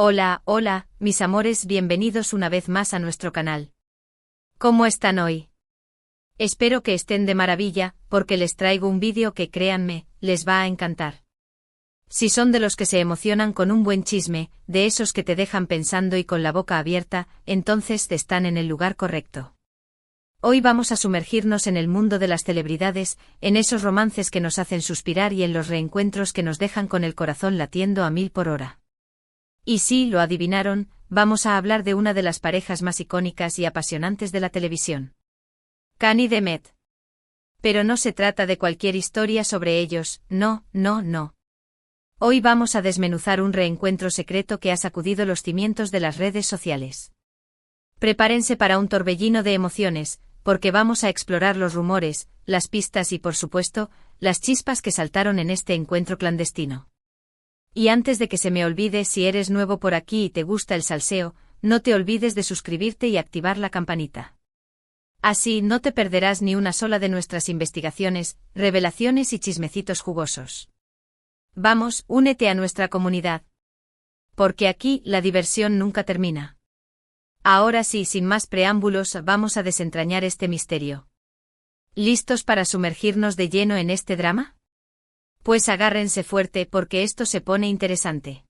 Hola, hola, mis amores, bienvenidos una vez más a nuestro canal. ¿Cómo están hoy? Espero que estén de maravilla, porque les traigo un vídeo que, créanme, les va a encantar. Si son de los que se emocionan con un buen chisme, de esos que te dejan pensando y con la boca abierta, entonces están en el lugar correcto. Hoy vamos a sumergirnos en el mundo de las celebridades, en esos romances que nos hacen suspirar y en los reencuentros que nos dejan con el corazón latiendo a 1000 por hora. Y sí, lo adivinaron, vamos a hablar de una de las parejas más icónicas y apasionantes de la televisión. Khan y Demet. Pero no se trata de cualquier historia sobre ellos, no. Hoy vamos a desmenuzar un reencuentro secreto que ha sacudido los cimientos de las redes sociales. Prepárense para un torbellino de emociones, porque vamos a explorar los rumores, las pistas y, por supuesto, las chispas que saltaron en este encuentro clandestino. Y antes de que se me olvide, si eres nuevo por aquí y te gusta el salseo, no te olvides de suscribirte y activar la campanita. Así no te perderás ni una sola de nuestras investigaciones, revelaciones y chismecitos jugosos. Vamos, únete a nuestra comunidad. Porque aquí la diversión nunca termina. Ahora sí, sin más preámbulos, vamos a desentrañar este misterio. ¿Listos para sumergirnos de lleno en este drama? Pues agárrense fuerte porque esto se pone interesante.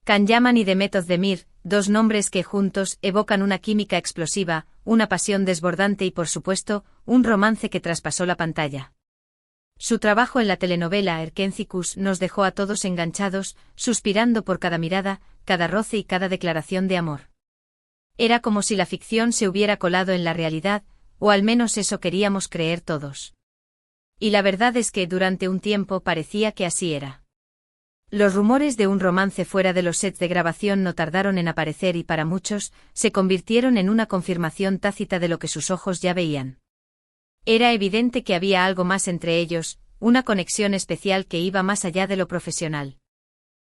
Khan Yaman y Demet Özdemir, dos nombres que juntos evocan una química explosiva, una pasión desbordante y por supuesto, un romance que traspasó la pantalla. Su trabajo en la telenovela Erkencikus nos dejó a todos enganchados, suspirando por cada mirada, cada roce y cada declaración de amor. Era como si la ficción se hubiera colado en la realidad, o al menos eso queríamos creer todos. Y la verdad es que durante un tiempo parecía que así era. Los rumores de un romance fuera de los sets de grabación no tardaron en aparecer y para muchos, se convirtieron en una confirmación tácita de lo que sus ojos ya veían. Era evidente que había algo más entre ellos, una conexión especial que iba más allá de lo profesional.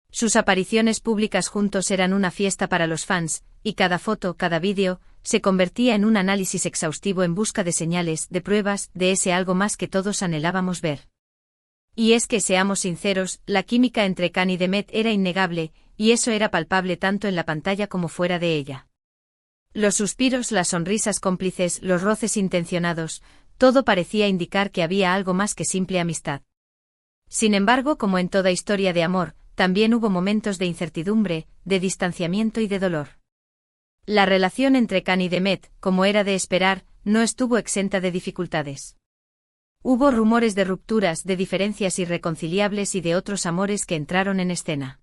Sus apariciones públicas juntos eran una fiesta para los fans, y cada foto, cada vídeo, se convertía en un análisis exhaustivo en busca de señales, de pruebas, de ese algo más que todos anhelábamos ver. Y es que seamos sinceros, la química entre Khan y Demet era innegable, y eso era palpable tanto en la pantalla como fuera de ella. Los suspiros, las sonrisas cómplices, los roces intencionados, todo parecía indicar que había algo más que simple amistad. Sin embargo, como en toda historia de amor, también hubo momentos de incertidumbre, de distanciamiento y de dolor. La relación entre Khan y Demet, como era de esperar, no estuvo exenta de dificultades. Hubo rumores de rupturas, de diferencias irreconciliables y de otros amores que entraron en escena.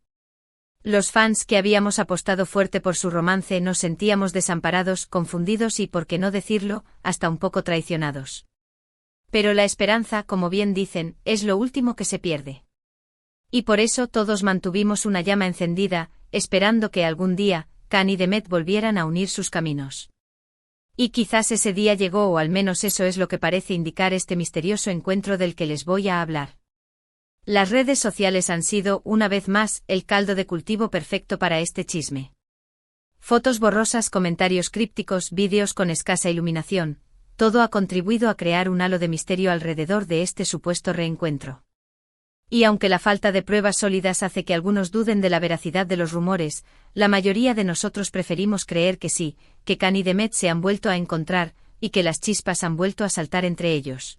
Los fans que habíamos apostado fuerte por su romance nos sentíamos desamparados, confundidos y, por qué no decirlo, hasta un poco traicionados. Pero la esperanza, como bien dicen, es lo último que se pierde. Y por eso todos mantuvimos una llama encendida, esperando que algún día, Khan y Demet volvieran a unir sus caminos. Y quizás ese día llegó, o al menos eso es lo que parece indicar este misterioso encuentro del que les voy a hablar. Las redes sociales han sido, una vez más, el caldo de cultivo perfecto para este chisme. Fotos borrosas, comentarios crípticos, vídeos con escasa iluminación, todo ha contribuido a crear un halo de misterio alrededor de este supuesto reencuentro. Y aunque la falta de pruebas sólidas hace que algunos duden de la veracidad de los rumores, la mayoría de nosotros preferimos creer que sí, que Khan y Demet se han vuelto a encontrar, y que las chispas han vuelto a saltar entre ellos.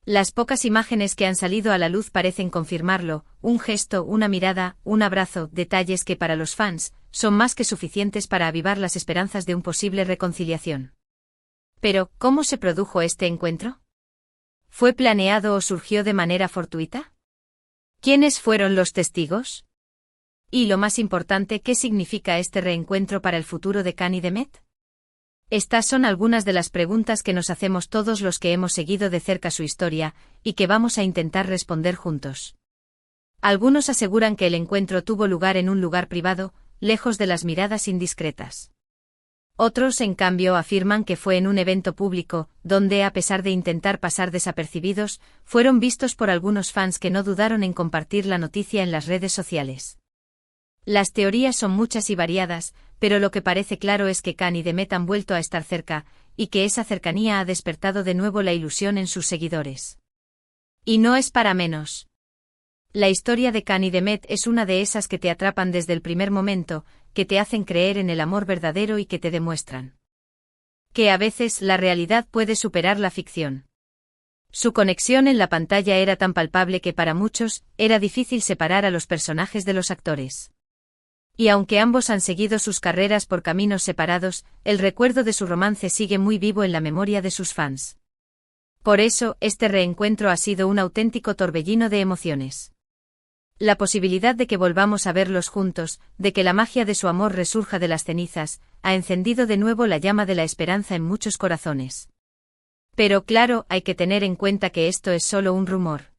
Las pocas imágenes que han salido a la luz parecen confirmarlo, un gesto, una mirada, un abrazo, detalles que para los fans, son más que suficientes para avivar las esperanzas de una posible reconciliación. Pero, ¿cómo se produjo este encuentro? ¿Fue planeado o surgió de manera fortuita? ¿Quiénes fueron los testigos? Y lo más importante, ¿qué significa este reencuentro para el futuro de Khan y Demet? Estas son algunas de las preguntas que nos hacemos todos los que hemos seguido de cerca su historia, y que vamos a intentar responder juntos. Algunos aseguran que el encuentro tuvo lugar en un lugar privado, lejos de las miradas indiscretas. Otros, en cambio, afirman que fue en un evento público, donde, a pesar de intentar pasar desapercibidos, fueron vistos por algunos fans que no dudaron en compartir la noticia en las redes sociales. Las teorías son muchas y variadas, pero lo que parece claro es que Khan y Demet han vuelto a estar cerca, y que esa cercanía ha despertado de nuevo la ilusión en sus seguidores. Y no es para menos. La historia de Cán y Demet es una de esas que te atrapan desde el primer momento, que te hacen creer en el amor verdadero y que te demuestran que a veces la realidad puede superar la ficción. Su conexión en la pantalla era tan palpable que para muchos era difícil separar a los personajes de los actores. Y aunque ambos han seguido sus carreras por caminos separados, el recuerdo de su romance sigue muy vivo en la memoria de sus fans. Por eso, este reencuentro ha sido un auténtico torbellino de emociones. La posibilidad de que volvamos a verlos juntos, de que la magia de su amor resurja de las cenizas, ha encendido de nuevo la llama de la esperanza en muchos corazones. Pero claro, hay que tener en cuenta que esto es solo un rumor.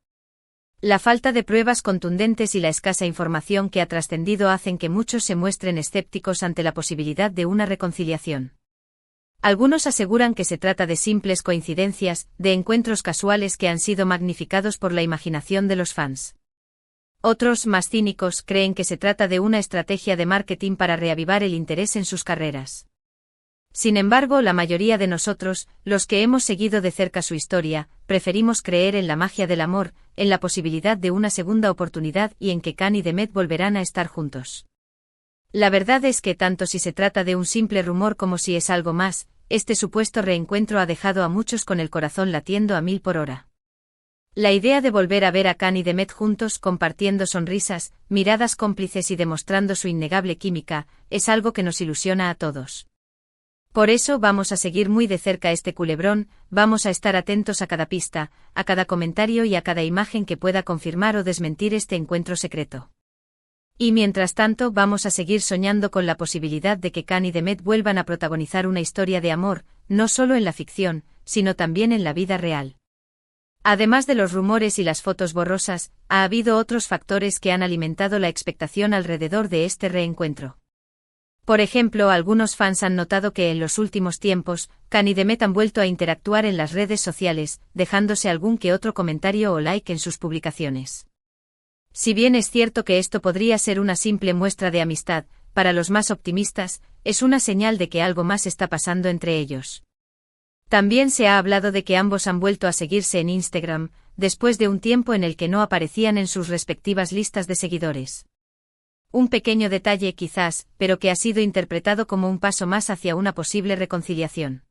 La falta de pruebas contundentes y la escasa información que ha trascendido hacen que muchos se muestren escépticos ante la posibilidad de una reconciliación. Algunos aseguran que se trata de simples coincidencias, de encuentros casuales que han sido magnificados por la imaginación de los fans. Otros, más cínicos, creen que se trata de una estrategia de marketing para reavivar el interés en sus carreras. Sin embargo, la mayoría de nosotros, los que hemos seguido de cerca su historia, preferimos creer en la magia del amor, en la posibilidad de una segunda oportunidad y en que Cán y Demet volverán a estar juntos. La verdad es que tanto si se trata de un simple rumor como si es algo más, este supuesto reencuentro ha dejado a muchos con el corazón latiendo a 1000 por hora. La idea de volver a ver a Cán y Demet juntos compartiendo sonrisas, miradas cómplices y demostrando su innegable química, es algo que nos ilusiona a todos. Por eso vamos a seguir muy de cerca este culebrón, vamos a estar atentos a cada pista, a cada comentario y a cada imagen que pueda confirmar o desmentir este encuentro secreto. Y mientras tanto vamos a seguir soñando con la posibilidad de que Cán y Demet vuelvan a protagonizar una historia de amor, no solo en la ficción, sino también en la vida real. Además de los rumores y las fotos borrosas, ha habido otros factores que han alimentado la expectación alrededor de este reencuentro. Por ejemplo, algunos fans han notado que en los últimos tiempos, Cán y Demet han vuelto a interactuar en las redes sociales, dejándose algún que otro comentario o like en sus publicaciones. Si bien es cierto que esto podría ser una simple muestra de amistad, para los más optimistas, es una señal de que algo más está pasando entre ellos. También se ha hablado de que ambos han vuelto a seguirse en Instagram, después de un tiempo en el que no aparecían en sus respectivas listas de seguidores. Un pequeño detalle quizás, pero que ha sido interpretado como un paso más hacia una posible reconciliación.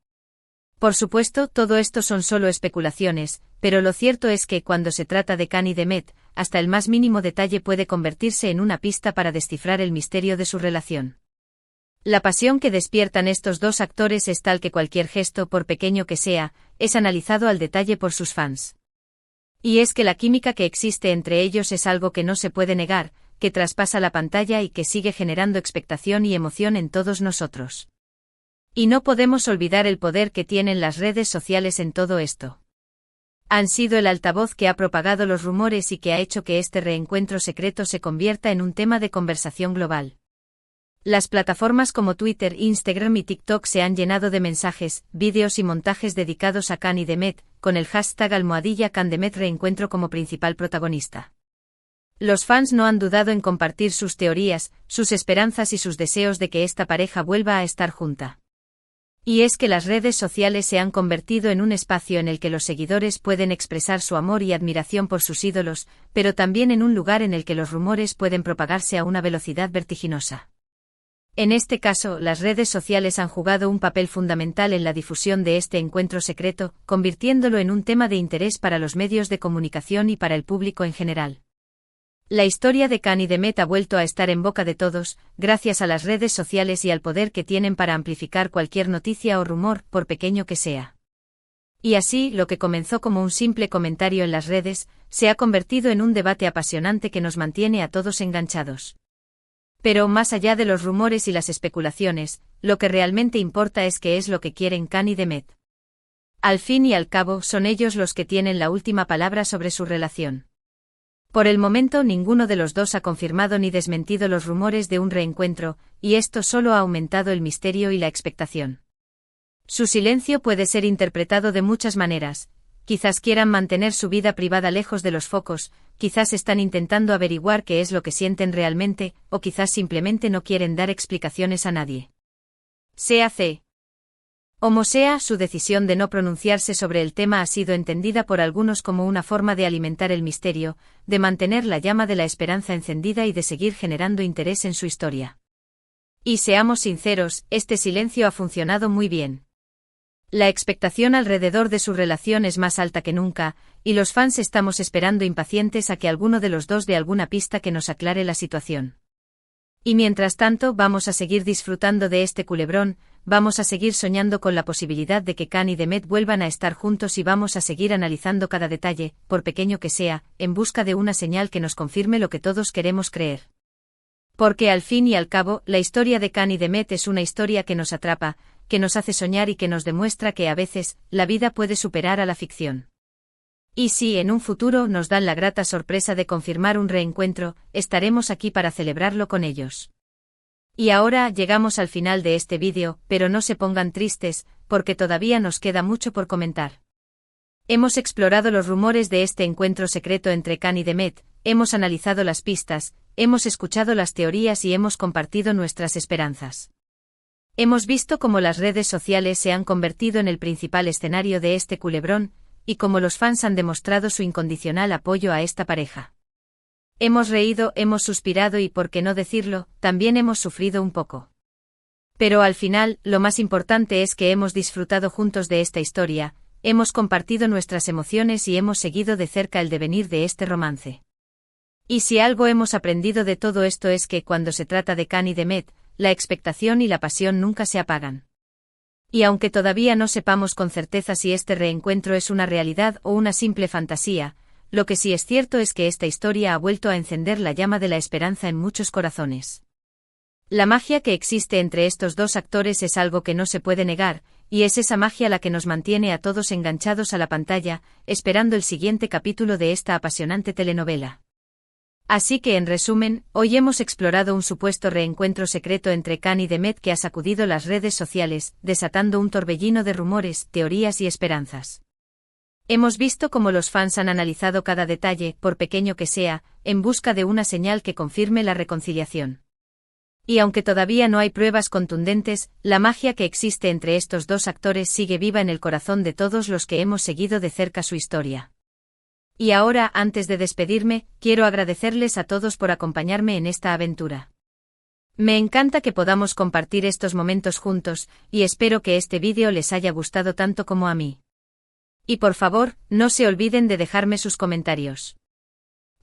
Por supuesto, todo esto son solo especulaciones, pero lo cierto es que cuando se trata de Cán y Demet, hasta el más mínimo detalle puede convertirse en una pista para descifrar el misterio de su relación. La pasión que despiertan estos dos actores es tal que cualquier gesto, por pequeño que sea, es analizado al detalle por sus fans. Y es que la química que existe entre ellos es algo que no se puede negar, que traspasa la pantalla y que sigue generando expectación y emoción en todos nosotros. Y no podemos olvidar el poder que tienen las redes sociales en todo esto. Han sido el altavoz que ha propagado los rumores y que ha hecho que este reencuentro secreto se convierta en un tema de conversación global. Las plataformas como Twitter, Instagram y TikTok se han llenado de mensajes, vídeos y montajes dedicados a Cán y Demet, con el hashtag #CanDemet reencuentro como principal protagonista. Los fans no han dudado en compartir sus teorías, sus esperanzas y sus deseos de que esta pareja vuelva a estar junta. Y es que las redes sociales se han convertido en un espacio en el que los seguidores pueden expresar su amor y admiración por sus ídolos, pero también en un lugar en el que los rumores pueden propagarse a una velocidad vertiginosa. En este caso, las redes sociales han jugado un papel fundamental en la difusión de este encuentro secreto, convirtiéndolo en un tema de interés para los medios de comunicación y para el público en general. La historia de Cán y Demet ha vuelto a estar en boca de todos, gracias a las redes sociales y al poder que tienen para amplificar cualquier noticia o rumor, por pequeño que sea. Y así, lo que comenzó como un simple comentario en las redes, se ha convertido en un debate apasionante que nos mantiene a todos enganchados. Pero más allá de los rumores y las especulaciones, lo que realmente importa es qué es lo que quieren Cán y Demet. Al fin y al cabo, son ellos los que tienen la última palabra sobre su relación. Por el momento ninguno de los dos ha confirmado ni desmentido los rumores de un reencuentro, y esto solo ha aumentado el misterio y la expectación. Su silencio puede ser interpretado de muchas maneras. Quizás quieran mantener su vida privada lejos de los focos, quizás están intentando averiguar qué es lo que sienten realmente, o quizás simplemente no quieren dar explicaciones a nadie. Como sea, su decisión de no pronunciarse sobre el tema ha sido entendida por algunos como una forma de alimentar el misterio, de mantener la llama de la esperanza encendida y de seguir generando interés en su historia. Y seamos sinceros, este silencio ha funcionado muy bien. La expectación alrededor de su relación es más alta que nunca, y los fans estamos esperando impacientes a que alguno de los dos dé alguna pista que nos aclare la situación. Y mientras tanto vamos a seguir disfrutando de este culebrón, vamos a seguir soñando con la posibilidad de que Khan y Demet vuelvan a estar juntos y vamos a seguir analizando cada detalle, por pequeño que sea, en busca de una señal que nos confirme lo que todos queremos creer. Porque al fin y al cabo, la historia de Khan y Demet es una historia que nos atrapa, que nos hace soñar y que nos demuestra que a veces, la vida puede superar a la ficción. Y si en un futuro nos dan la grata sorpresa de confirmar un reencuentro, estaremos aquí para celebrarlo con ellos. Y ahora llegamos al final de este vídeo, pero no se pongan tristes, porque todavía nos queda mucho por comentar. Hemos explorado los rumores de este encuentro secreto entre Khan y Demet, hemos analizado las pistas, hemos escuchado las teorías y hemos compartido nuestras esperanzas. Hemos visto cómo las redes sociales se han convertido en el principal escenario de este culebrón, y cómo los fans han demostrado su incondicional apoyo a esta pareja. Hemos reído, hemos suspirado y, por qué no decirlo, también hemos sufrido un poco. Pero al final, lo más importante es que hemos disfrutado juntos de esta historia, hemos compartido nuestras emociones y hemos seguido de cerca el devenir de este romance. Y si algo hemos aprendido de todo esto es que cuando se trata de Khan y Demet, la expectación y la pasión nunca se apagan. Y aunque todavía no sepamos con certeza si este reencuentro es una realidad o una simple fantasía, lo que sí es cierto es que esta historia ha vuelto a encender la llama de la esperanza en muchos corazones. La magia que existe entre estos dos actores es algo que no se puede negar, y es esa magia la que nos mantiene a todos enganchados a la pantalla, esperando el siguiente capítulo de esta apasionante telenovela. Así que en resumen, hoy hemos explorado un supuesto reencuentro secreto entre Khan y Demet que ha sacudido las redes sociales, desatando un torbellino de rumores, teorías y esperanzas. Hemos visto cómo los fans han analizado cada detalle, por pequeño que sea, en busca de una señal que confirme la reconciliación. Y aunque todavía no hay pruebas contundentes, la magia que existe entre estos dos actores sigue viva en el corazón de todos los que hemos seguido de cerca su historia. Y ahora, antes de despedirme, quiero agradecerles a todos por acompañarme en esta aventura. Me encanta que podamos compartir estos momentos juntos, y espero que este vídeo les haya gustado tanto como a mí. Y por favor, no se olviden de dejarme sus comentarios.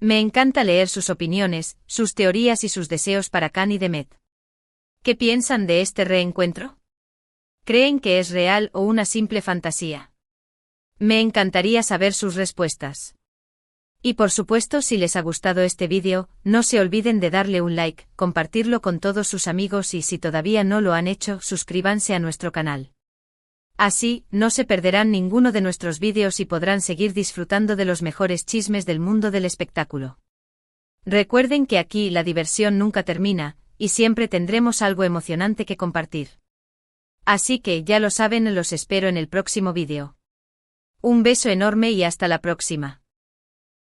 Me encanta leer sus opiniones, sus teorías y sus deseos para Khan y Demet. ¿Qué piensan de este reencuentro? ¿Creen que es real o una simple fantasía? Me encantaría saber sus respuestas. Y por supuesto, si les ha gustado este vídeo, no se olviden de darle un like, compartirlo con todos sus amigos y si todavía no lo han hecho, suscríbanse a nuestro canal. Así, no se perderán ninguno de nuestros vídeos y podrán seguir disfrutando de los mejores chismes del mundo del espectáculo. Recuerden que aquí la diversión nunca termina, y siempre tendremos algo emocionante que compartir. Así que ya lo saben, los espero en el próximo vídeo. Un beso enorme y hasta la próxima.